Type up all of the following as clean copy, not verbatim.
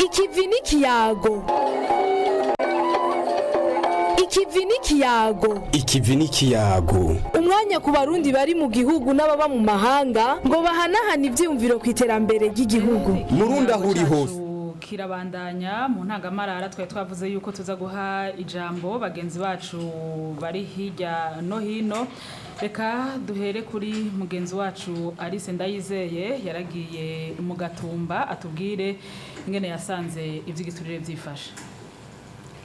Ikivi n'ikiyago. Ikivi n'ikiyago. Ikivi n'ikiyago. Umwanya ku barundi bari mu gihugu n'ababa mu mahanga ngo bahanahana ivyiyumviro ku iterambere ry'igihugu. Murundi aho uri hose. Kirabandanya mu ntangamarara twari twavuze yuko tuza guha ijambo bagenzi bacu bari hirya no hino. Reka duhere kuri mugenzi wacu Alice Ndayizeye yaragiye mu Gatumba atubwire ingene yasanze ivy'igiturire vyifashe.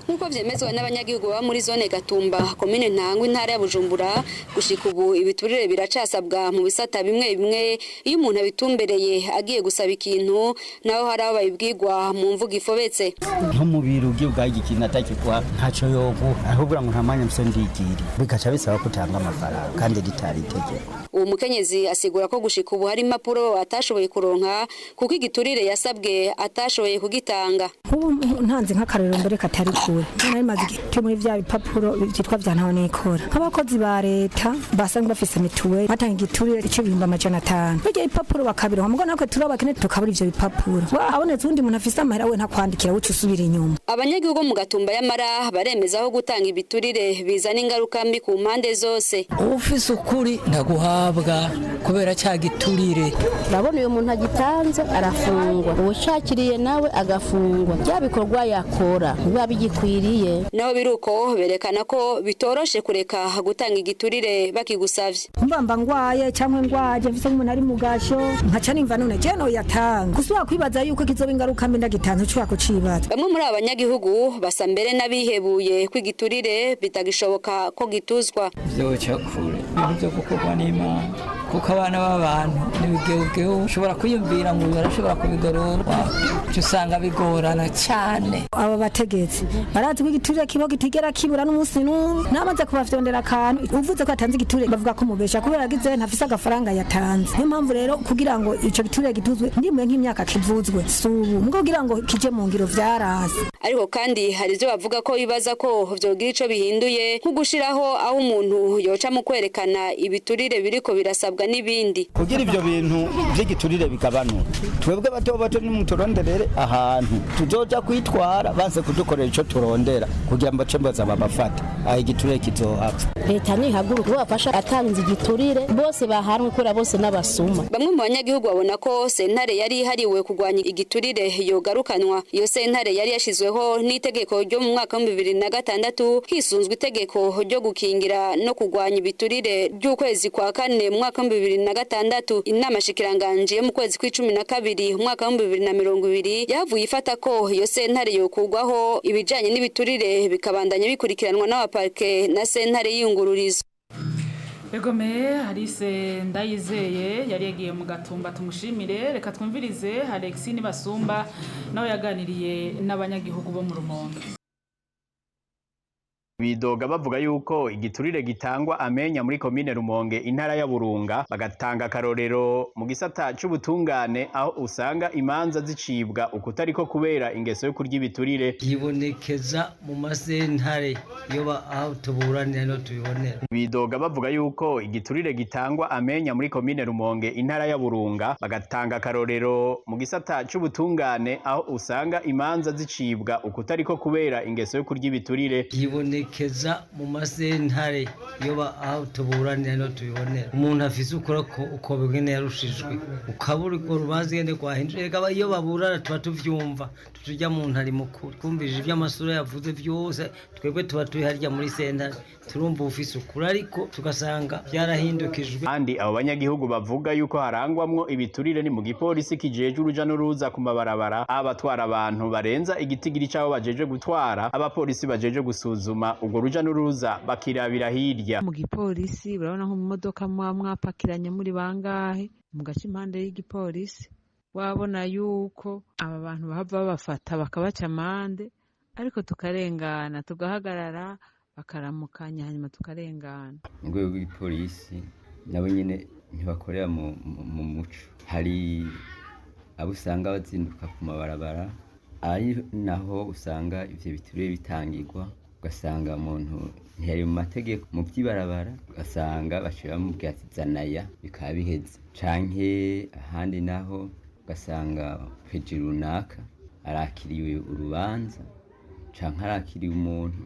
Nkuko vyemezwa n'abanyagihugu ba muri zone Gatumba komine Ntangwa intara ya Bujumbura gushika ubu ibiturire biracasabwa mu bisata bimwe bimwe iyo umuntu abitumbereye agiye gusaba ikintu naho hari abayibwirwa mu mvuga ifobetse nko mu biro by'ubwaje ikintu atakikwa ntaco yogu ahubwo ngo ntamanya mse ndigiri bigaca bisaba kutanga amafaranga kandi ritari itegeko. Uwo mukenyezi asigura ko gushika ubu hari impapuro atashoboye kuronka kuko igiturire yasabwe atashoboye kugitanga. Ntanze nk'akarero mbere katari ku nari maze igiti muri vya bipapuro byitwa vya ntaho nikora nk'abakozi ba leta basanga bafise mituweli batanga igiturire c'ibihumbi 500 bijya bipapuro bakabironka mugo nakwe turabakene tukabura ivyo bipapuro abonetse undi muntu afise amahera we ntakwandikira wuce usubira inyuma. Abanyagihugu mu Gatumba y'amara baremeza aho gutanga ibiturire bizana ingaruka mbi ku mpande zose. Ufise ukuri ndaguhabwa kubera cya giturire urabona uyu muntu agitanze arafungwa uwushakiriye nawe agafungwa bya bikorwa yakora biba bigikwiriye. Naho biruko berekana ko bitoroshe kureka gutanga igiturire bakigusavye. Mbamba ngwaye cyangwa ngwaje mfise umuntu ari mugasho nkaca nimva none je no yatanga gusubira kwibaza yuko kizoba ingaruka mbi ndagitanze cyo kucibaza. Bamwe muri abanyagihugu basa mbere nabihebuye kwigiturire bitagishoboka ko gituzwa. Vyoca kure byo gukorwa n'Imana kuko abana b'abantu n'ibigeugeho ushobora kwiyumvira ngo barashobora kubigororwa cyo usanga bigorana cyane. Aba bategetsi barazi ko igiturire kibo gitigera kibura n'umunsi n'umwe namaze kubafyondera akantu uvuze ko atanze igiturire bavuga ko mubesha kubera agize ntafise agafaranga yatanze. Niyo mpamvu rero kugira ngo ico giturire gituzwe ndimwe nk'imyaka kivuzwe subu mugo kugira ngo kije mu ngiro vyarase. Ariko kandi hari ivyo bavuga ko bibaza ko vyogira ico bihinduye nko gushiraho aho umuntu yoca mu kwerekana ibiturire biriko birasabwa n'ibindi. Kugira ivyo bintu vy'igiturire bigabanuka twebwe bato bato n'umutoronderere ahantu tuzoja kwitwara banse kudukorera ico turondera kugira ngo cembaza babafata aho igiturire kizohapfa. Leta nihaguruka bafasha atanze igiturire bose bahanwe kora bose n'abasuma. Bamwe mu banyagihugu babona ko sentare yari hariwe kugwanya igiturire yogarukanwa. Iyo sentare yari yashizweho n'itegeko ryo mu mwaka wa 2006 hisunzwe itegeko ryo gukingira no kugwanya ibiturire ry'ukwezi kwa kane mu mwaka wa 2006. Inama shikiranganje mu kwezi kwa12 mu mwaka wa 2020 yavuye ifata ko iyo sentare yokugwaho ibijanye n'ibiturire bikabandanya bikurikiranwa n'abaparke na sentare y'ingururizo. Egome Alice Ndayizeye yari yagiye mu Gatumba tumushimire. Reka twumvirize Alexis Nibasumba nawe yaganiriye n'abanyagihugu bo mu Rumonge. Bidoga bavuga yuko igiturire gitangwa amenya muri komine Rumonge intara ya Burunga bagatanga karorero mu gisata c'ubutungane aho usanga imanza zicibwa ukutariko kubera ingeso yo kurya ibiturire yibonekeza mu masentare yo aho tuburanira no tubibonera. Bidoga bavuga yuko igiturire gitangwa amenya muri komine Rumonge intara ya Burunga bagatanga karorero mu gisata c'ubutungane aho usanga imanza zicibwa ukutariko kubera ingeso yo kurya ibiturire yibonekeza mu masentare yo aho tuburanira no tubibonera. Umuntu afise ukora uko bigene yarushijwe ukabura uko rubanza gende kwahinjire kaba iyo baburana tuba tuvyumva tujya mu ntari mukuru kumvije iby'amasura yavuze byose twebwe tuba turi harya muri sentare turumva ufise ukuri ariko tugasanga byarahindukijwe. Kandi abo banyagihugu bavuga yuko harangwamwo ibiturire ni mu gipolisi kijeje uruja n'uruza ku mabarabara abatwara abantu barenza igitigiri cyaho bajeje gutwara abapolisi bajeje gusuzuma ubwo ruja n'uruza bakirabira hirya. Mu gipolisi urabona nko mu modoka mwapakiranye muri bangahe mu gace impande y'igipolisi wabona yuko aba bantu bahava babafata bakabaca amande ariko tukarengana tugahagarara bakaramukanya hanyuma tukarengana. Mu rwego rw'igipolisi nabo nyine ntibakorera mu muco. Hari abo usanga bazinduka ku mabarabara ari naho usanga ivyo biturire bitangirwa ugasanga umuntu ntiyari mu mategeko mu by'ibarabara ugasanga bashira mu bwatizanaya bikaba biheze canke ahandi naho ugasanga peji runaka arakiriye urubanza canke arakiriye umuntu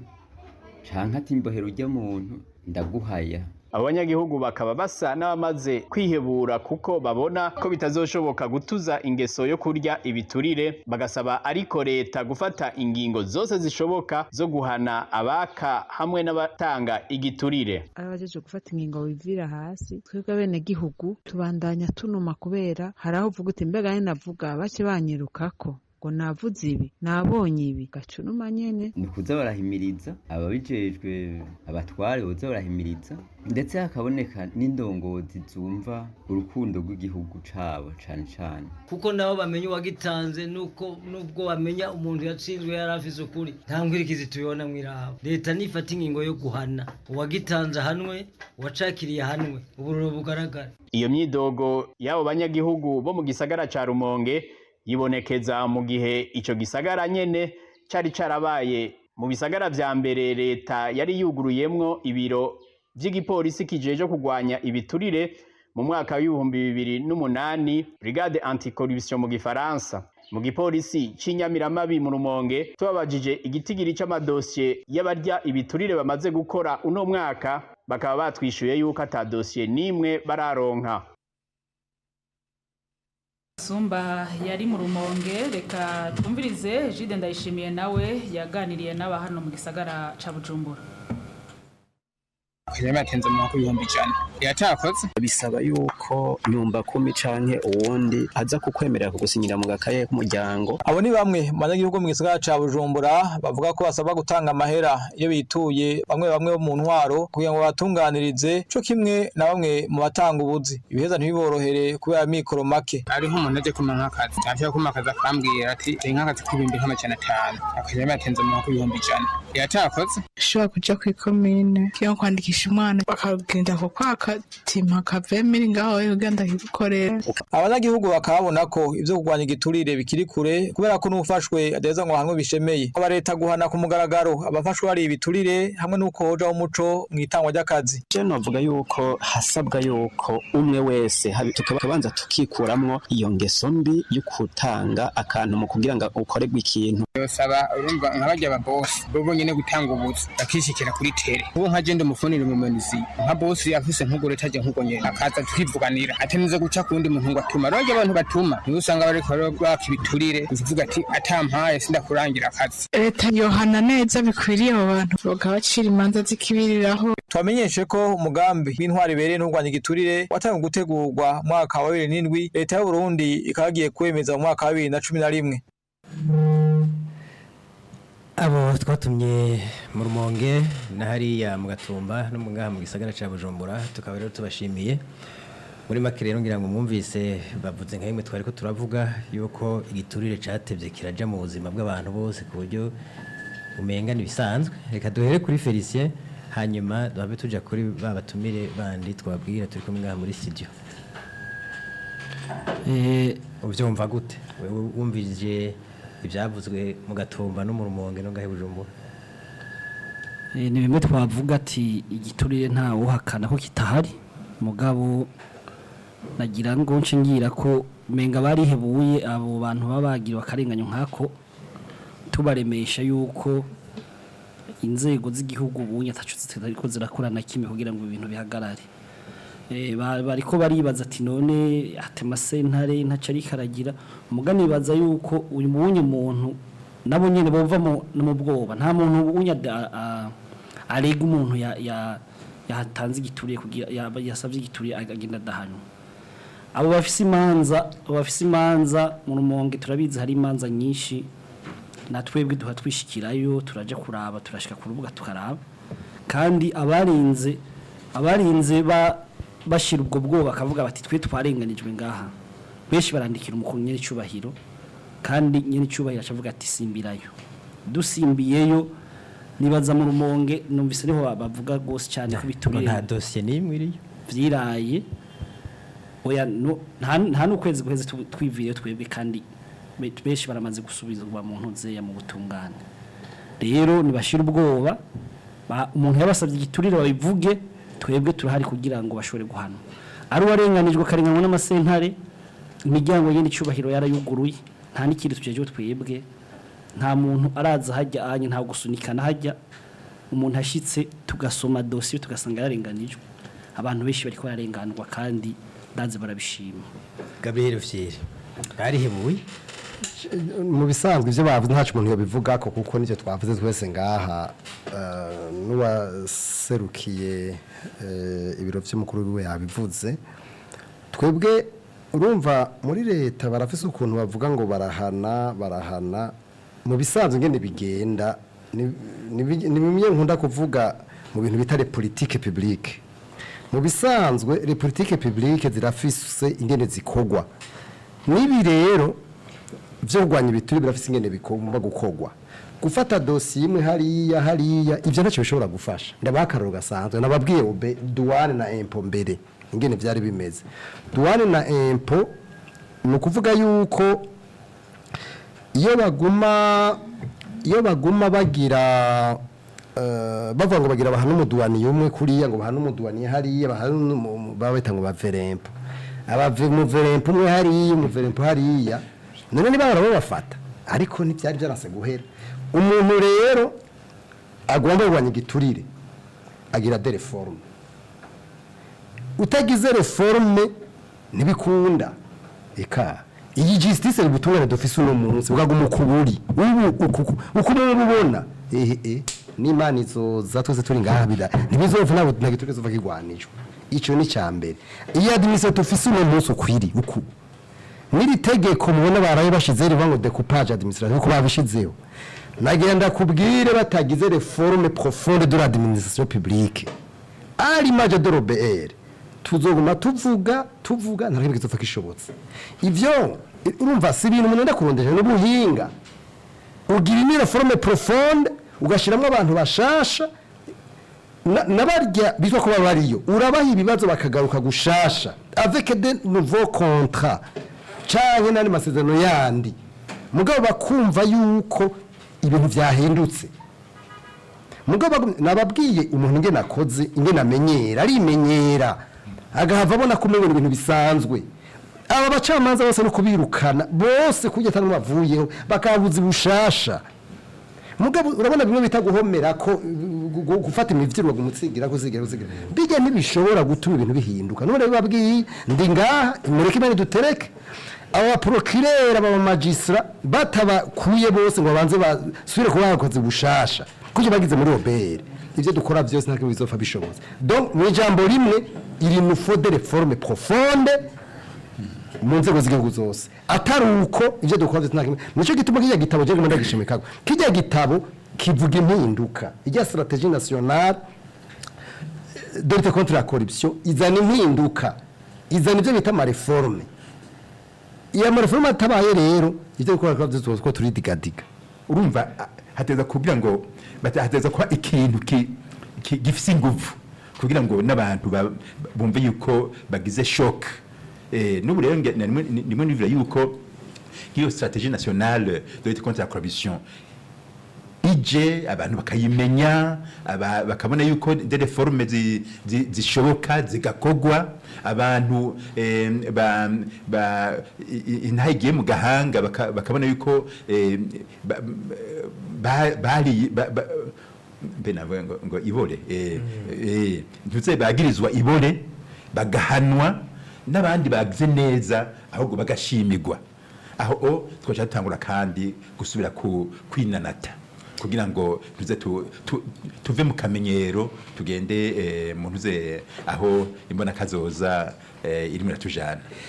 canke ati mbohera urya muntu ndaguhaya. Abanyagihugu bakaba basa n'abamaze kwihebura kuko babona ko bitazoshoboka gutuza ingeso yo kurya ibiturire, bagasaba ariko leta gufata ingingo zose zishoboka zo guhana abaka hamwe n'abatanga igiturire. Abajeje gufata ingingo bivira hasi, twebwe abenegihugu tubandanya tunuma kubera haraho uvuga uti mbega navuga bake banyirukako ngo navuze ibi nabonye ibi gacunuma nyene. Ni kuza barahimiriza ababijejwe, abatware boza barahimiriza, ndetse hakaboneka n'indongozi zumva urukundo rw'igihugu cabo cane cane, kuko nabo bamenya uwagitanze nubwo bamenya umuntu yatsinzwe yari afise ukuri. Nta ngwirikizi tubibona mw'irabo. Leta nifata ingingo yo guhana uwagitanze ahanwe, uwacakiriye ahanwe, uburoro bugaragara. Iyo myidogo y'abo banyagihugu bo mu gisagara ca Rumonge yibonekeza mu gihe ico gisagara nyene cari carabaye mu bisagara vya mbere leta yari yuguruyemwo ibiro vy'igipolisi kijeje kugwanya ibiturire mu mwaka wa 2008, brigade anticorruption mu gifaransa. Mu gipolisi c'Inyamiramabi mu Rumonge tubabajije igitigiri c'amadosiye y'abarya ibiturire bamaze gukora uno mwaka, bakaba batwishuye yuko ata dosiye nimwe bararonka. Sumba yari mu Rumonge. Reka twumvirize Jide Ndayishimiye nawe yaganiriye n'aba hano mu gisagara ca Bujumbura. Kujya matenze mu mwaka w'ibihumbi ijana yatakoze bisaba yuko nyumba 10 canke uwundi aza kukwemerera kugusinyira mu gakaye k'umuryango. Abo ni bamwe mu banyagihugu mu gisagara ca Bujumbura bavuga ko basabwa gutanga amahera iyo bituye bamwe bo mu ntwaro kugira ngo batunganirize co kimwe na bamwe mu batanga ubuzi. Ibiheza ntibiborohere kubera mikoro make. Ari nk'umuntu aje kumenya akazi afya kumakaza akambwira ati nk'akazi k'ibihumbi 500 akajya matenze mu mwaka w'ibihumbi ijana yatakoze. Shobora kuja ku ikomine kiyo kwandikisha umwana bakagenda ko kwaka timpa kavemiri ngaho ugenda kigukorera. Abanyagihugu bakabona ko ivyo kugwanya igiturire bikiri kure kubera ko n'ufashwe adeza ngo hamwe bishemeye. Aba leta guhana ku mugaragaro abafashwe ari ibiturire hamwe n'uko hoja umuco mwitangwa ry'akazi. Je novuga yuko hasabwa yuko umwe wese tukabanza tukikuramwo iyo ngeso mbi yo kutanga akantu mu kugira ngo ukorerwe ikintu. Yosaba urumva nk'abajya ba boss bobo nyene gutanga ubuzi akishikira kuri tere. Ubu nka je ndomufunira umumenisi nka boss afise nk'ugore taje nk'uko nyene akaza tukivuganira atenize guca kundi muntu ngo atuma. Roje abantu batuma ni usanga bari ko bakibiturire uvuga ati atampaye sindakurangira akazi. Leta yohana neza bikwiriye abo bantu bakabacira imanza zikibiriraho. Twamenyeshe ko umugambi w'intwari bereye n'urwanya igiturire watanga gutegurwa mwaka wa 2007 leta y'u Burundi ikagiye kwemeza mu mwaka wa 2011. Abo twatumye mu Rumonge na hariya mu Gatumba no mu ngaha mu gisagara ca Bujumbura tukaba rero tubashimiye. Muri make rero ngira ngo mwumvise bavuze nka yimwe twari ko turavuga yuko igiturire catevye kiraja mu buzima bw'abantu bose ku buryo umenga nibisanzwe. Reka duhere kuri Felicien hanyuma duhabe tuja kuri babatumire bandi twabwira turi kumwe ngaha muri studio. Uvyumva gute wewe wumvije ibyavuzwe mu Gatumba no mu Rumonge no ngahe Bujumbura? Ni bimwe twavuga ati igiturire nta uhakana ko kitahari, mugabo nagira ngo nshingira ko menga barihebuye abo bantu babagira bakarenganya nkako tubaremesha yuko inzego z'igihugu bunye atacu zitariko zirakorana kimwe kugira ngo ibintu bihagarare. Bariko baribaza ati none atema sentare ntacari karagira umugani baza yuko uyu munye muntu nabo nyene bova mu bwoba nta muntu unya arega umuntu yatanze igituriye kugira yasavye igituriye agenda dahano. Abo bafise imanza mu Rumonge turabizi hari imanza nyinshi natwebwe duha twishikirayo turaje kuraba turashika ku rubuga tukaraba kandi abarinze bashira ubwo bwoba bakavuga bati twe twarenganijwe ngaha. Benshi barandikira umukuru nyene cyubahiro kandi nyene cyubahiro acavuga ati simbirayo. Dusimbiyeyo nibaza mu Rumonge numvise niho bavuga gose cyane kubiturire. Nta dossier nimwe iriyo. Vyiraye. Oya nta n'ukwezi guheze twiviriye twebwe kandi benshi baramaze gusubizwa mu ntuze ya mu butungane. Rero nibashira ubwoba umuntu yabasabye igiturire babivuge twebwe turahari kugira ngo bashobore guhana. Ari warenganijwe karenganwa n'amasentare imiryango yindi cyubahiro yarayuguruye nta n'ikindi tujeje twebwe nta muntu araza hajya anye nta gusunikana hajya umuntu ashitse tugasoma dossier tugasanga yarenganijwe abantu benshi bariko yarenganwa kandi ndaze barabishima Gabriel Fieri arihebuye mu bisanzwe ivyo bavuze ntacu umuntu yobivuga ko kuko nicyo twavuze twese ngaha n'uwaserukiye ibiro vy'umukuru we yabivuze twebwe urumva muri leta barafise ukuntu bavuga ngo barahana mu bisanzwe ngene bigenda ni bimwe nkunda kuvuga mu bintu bitare politique publique mu bisanzwe les politiques publiques zirafise ingene zikogwa nibi rero byo rwanya ibiturire birafise ingene bigomba gukogwa gufata dossier imwe hariya ivyo ntacyo bishobora gufasha ndabakararo gasanzwe nababwiye douane na impôt mbere ingene byari bimeze douane na impôt no kuvuga yuko iyo baguma bagira bavuga ngo bagira bahana umuduwani umwe kuriya ngo bahana umuduwani hariya babita ngo baverempo mu verempo umwe hariya mu verempo hariya none niba barabafata ariko ntibyari byaranse guhera umuntu rero agomba kurwanya igiturire agira de reforme utagize reforme ntibikunda eka iyi justice ributungane dufise uno munsi bwaguma ukuburi uko mubona n'Imana izoza twese turi ngaha bida ntibizova nabo nagiturire zova kigwanijwe ico ni cyambere iyi administrative office uno munsi ukwiri uku niri tegeko mubona baraye bashize rivango découpage administrative ko babishizeho nagenda kubwire batagize reforme profonde de l'administration publique à l'image de Robert tuzoguma tuvuga ntabwo bizopfa kishobotse ivyo urumva si ibintu umuntu ndakurondera n'ubuhinga ugira ni reforme profonde ugashiramwe abantu bashasha nabarya bizwa ko bariyo urabaha ibibazo bakagaruka gushasha avec des nouveaux contrats canke nani masezerano yandi mugabo bakumva yuko ibintu vyahindutse mugabo nababwiye umuntu ngene akoze ingene amenyera arimenyera agahava abona kumenye ibintu bisanzwe aba bacamanza bose no kubirukana bose kujya tanwa bavuyeho bakabuza bushasha mugabo urabona bimwe bita guhomera ko gufata imivyirwa gumutsigira kuzigira bijya ntibishobora gutuma ibintu bihinduka none babwiye ndi ngaha mureke bane dutereke aba procureur aba magistrat batabakuye bose ngo banze basubire kuba bakoze bushasha kuje bagize muri Robert ivyo dukora byose ntabwo bizopfa bishoboza donc mu ijambo rimwe il nous faut des réformes profondes mu nzego z'igihugu zose atari uko ivyo dukora byose ntabwo nico gituma kijya gitabo je ngomba gishimikako kijya gitabo kivuga impinduka ijya stratégie nationale de lutte contre la corruption izana impinduka izana ivyo bita ama réforme iya ma réforme atabaye rero ivyo dukora byose ko turi digadiga urumva hateza kugira ngo hateza kwa ikintu gifise ingufu kugira ngo n'abantu bumve yuko bagize shock n'ubu rero nimwe nivira yuko iyo stratégie nationale de lutte contre la corruption ije abantu bakayimenya bakabona yuko des réformes zishoboka zigakogwa abantu intagiye mu gahanga bakabona yuko bari benavuga ngo ibore ntuze bagirizwa ibore bagahanwa n'abandi bagize neza ahubwo bagashimirwa aho twaje tutangura kandi gusubira kwinanata kugira ngo tuze tuve mu kamenyero tugende mu ntuze aho imbonakazoza irimo iratujana